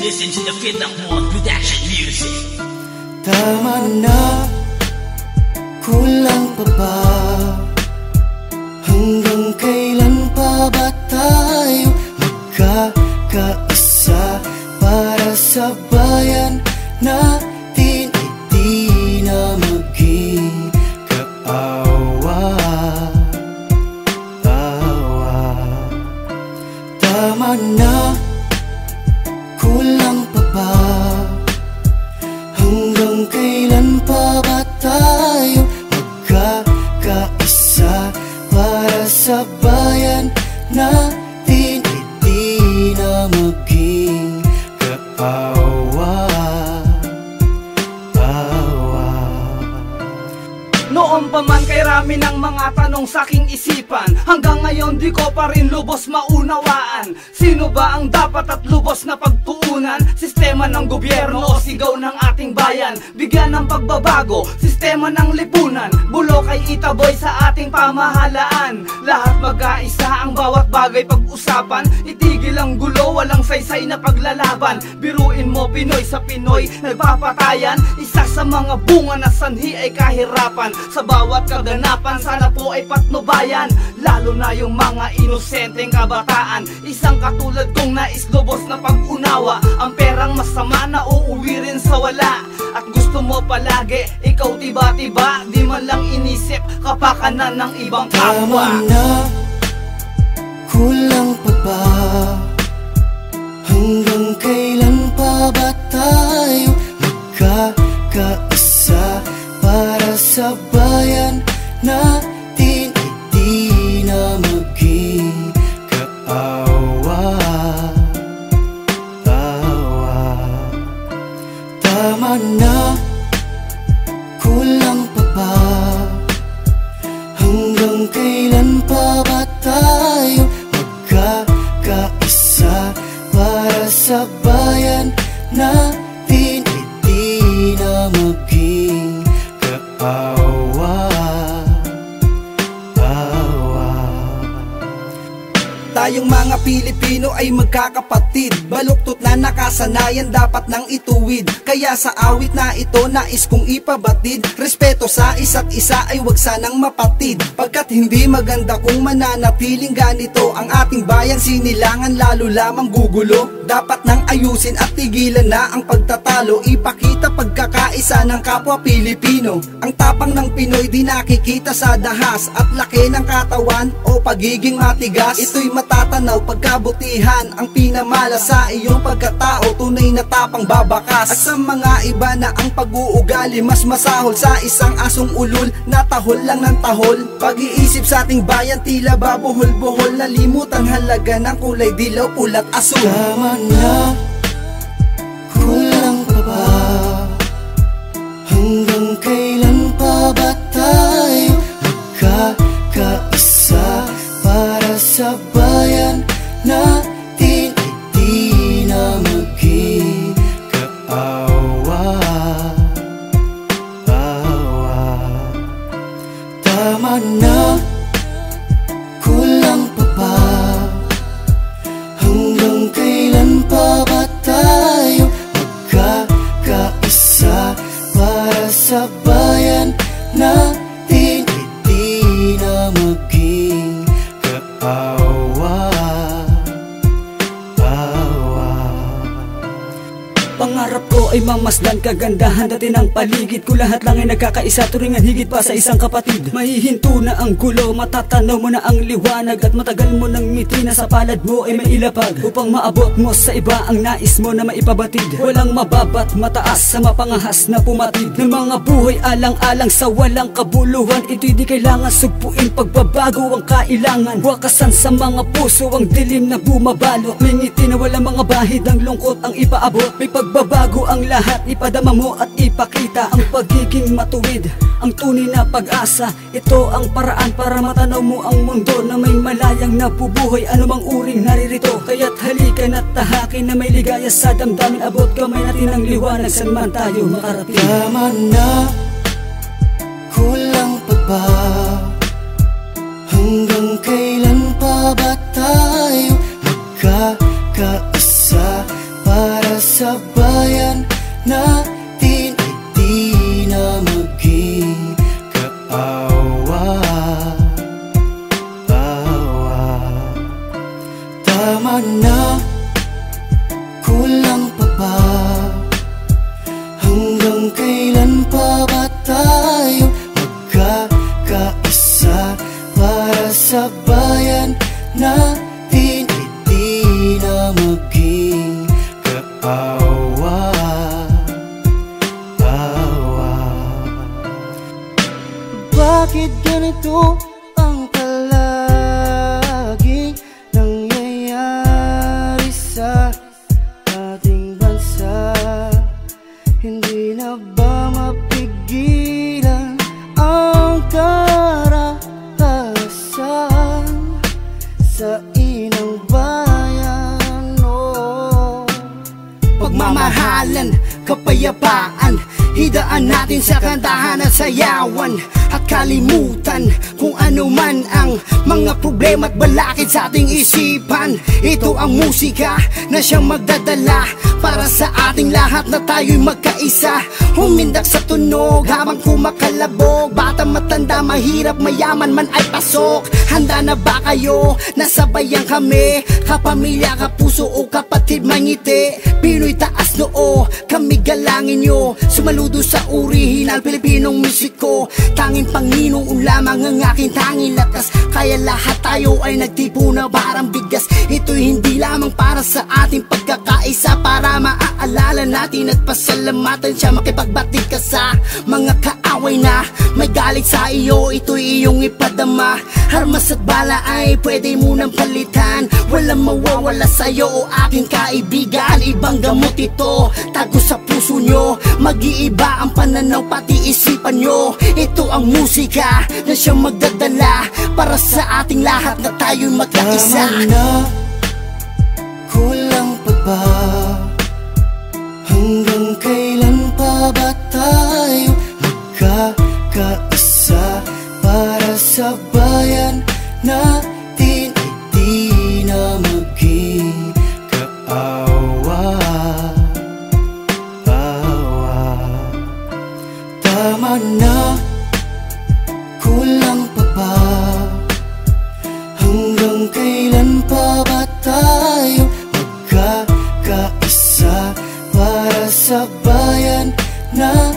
listen to the Philip Moore production music. Tama na, kulang pa ba? Hanggang kailan pa ba tayo magkakaisa para sa bayan natin? Hindi na maging kaawa-awa. Tama na, kulang pa ba? Hanggang kailan pa ba tayo magkakaisa para sa bayan natin? Hindi na maging kaawa-awa. Noon pa man kay rami ng mga tanong sa aking isipan, hanggang ngayon di ko pa rin lubos maunawaan. Sino ba ang dapat at lubos na pagtuunan? Sistema ng gobyerno o sigaw ng ating bayan? Bigyan ng pagbabago, sistema ng lipunan, bulok ay itaboy sa ating pamahalaan. Lahat magkaisa ang bawat bagay pag-usapan, itigil ang gulo, walang saysay na paglalaban. Biruin mo Pinoy sa Pinoy nagpapatayan, isa sa mga bunga na sanhi ay kahirapan. Sa bawat kaganapan sana po ay patnubayan, lalo na yung mga inosenteng kabataan. Isang katulad kong nais lubos na pag-unawa, ang perang masama na uuwi rin sa wala. At gusto mo palagi, ikaw tiba-tiba, di man lang inisip kapakanan ng ibang kapwa. Tama na, kulang pa ba? Hanggang kailan pa ba tayo magkakaisa para sa bayan natin? Hindi na maging kaawa-awa. Tama na, kulang pa ba? Hanggang kailan pa ba tayo magkakaisa para sa bayan natin? Hindi na maging kaawa-awa. Tayong mga Pilipino ay magkakapatid, baluktot na nakasanayan dapat nang ituwid. Kaya sa awit na ito nais kong ipabatid, respeto sa isa't isa ay wag sanang mapatid. Pagkat hindi maganda kung mananatiling ganito ang ating bayan, sinilangan lalo lamang gugulo. Dapat nang ayusin at tigilan na ang pagtatalo, ipakita pagkakaisa ng kapwa Pilipino. Ang tapang ng Pinoy di nakikita sa dahas, at laki ng katawan o pagiging matigas. Ito'y matatanaw pagkabutihan ang pinamala sa iyong pagkatao, tunay na tapang babakas. At sa mga iba na ang pag-uugali mas masahol sa isang asong ulul na tahol lang ng tahol. Pag-iisip sa ating bayan tila ba buhol-buhol, nalimutan halaga ng kulay dilaw, pulat, asul. Tama na, kulang pa ba? Hanggang kailan pa ba tayo magkakaisa para sa bayan natin? Hindi na maging kaawa-awa. Tama na, kulang pa ba? Hanggang kailan pa ba tayo magkakaisa para sa bayan natin? Hindi na maging kaawa-awa. Pangarap ko ay mamasdan kagandahan dati ng paligid ko, lahat lang ay nagkakaisa, turingan higit pa sa isang kapatid. Mahihinto na ang gulo, matatanaw mo na ang liwanag, at matagal mo nang ngiti na sa palad mo ay may ilapag, upang maabot mo sa iba ang nais mo na maipabatid. Walang mababat mataas sa mapangahas na pumatid ng mga buhay alang-alang sa walang kabuluhan. Ito'y di kailangan sugpuin, pagbabago ang kailangan, wakasan sa mga puso ang dilim na bumabalot. May ngiti na walang mga bahid, ang lungkot ang ipaabot. May pagbabago ang lahat, ipadama mo at ipakita ang pagiging matuwid, ang tunay na pag-asa. Ito ang paraan para matanaw mo ang mundo na may malayang nabubuhay, anumang uring naririto. Kaya't halika na't tahakin na may ligaya sa damdamin, abot kamay natin ang liwanag saan man tayo makarating. Tama na, kulang pa ba? Hanggang kailan pa ba tayo magkakaisa para sa sa bayan natin ay di na maging kaawa-awa. Tama na, kulang pa ba? Hanggang kailan pa ba tayo magkakaisa para sa bayan natin ay di na maging kaawa-awa? Bakit ganito ang palaging nangyayari sa ating bansa? Hindi na ba mapigilan ang karahasan sa inang bayan? Oh. Pagmamahalan, kapayapaan, hidaan natin sa kantahan at sayawan, at kalimutan kung ano man ang mga problema at balakid sa ating isipan. Ito ang musika na siyang magdadala para sa ating lahat na tayo'y magkaisa. Humindak sa tunog habang kumakalabog, bata matanda, mahirap mayaman man ay pasok. Handa na ba kayo? Nasabayan kami, kapamilya, kapuso o kapatid mangiti. Pinoy taas noo, kami galangin nyo. Sumaludo sa orihinal Pilipinong musiko. Tanging Panginoon lamang ang aking tanging lakas, kaya lahat tayo ay nagtipo na parang bigas. Ito'y hindi lamang para sa ating pagkakaisa, para maaalala natin at pasalamatan siya. Makipagbati ka sa mga kaaway na may galit sa iyo, ito'y iyong ipadama. Armas at bala ay pwede mo nang palitan, walang mawawala sa'yo o aking kaibigan. Ibang gamot ito, tago sa puso nyo, mag-iiba ang pananaw pati isipan nyo. Ito ang musika na siyang magdadala para sa ating lahat na tayo'y magkaisa. Tama na, kulang pa ba? Hanggang kailan pa ba tayo magkakaisa para sa bayan natin ay di na maging kaawa-awa? Tama na, kulang pa ba? Hanggang kailan pa ba tayo magkakaisa para sa bayan na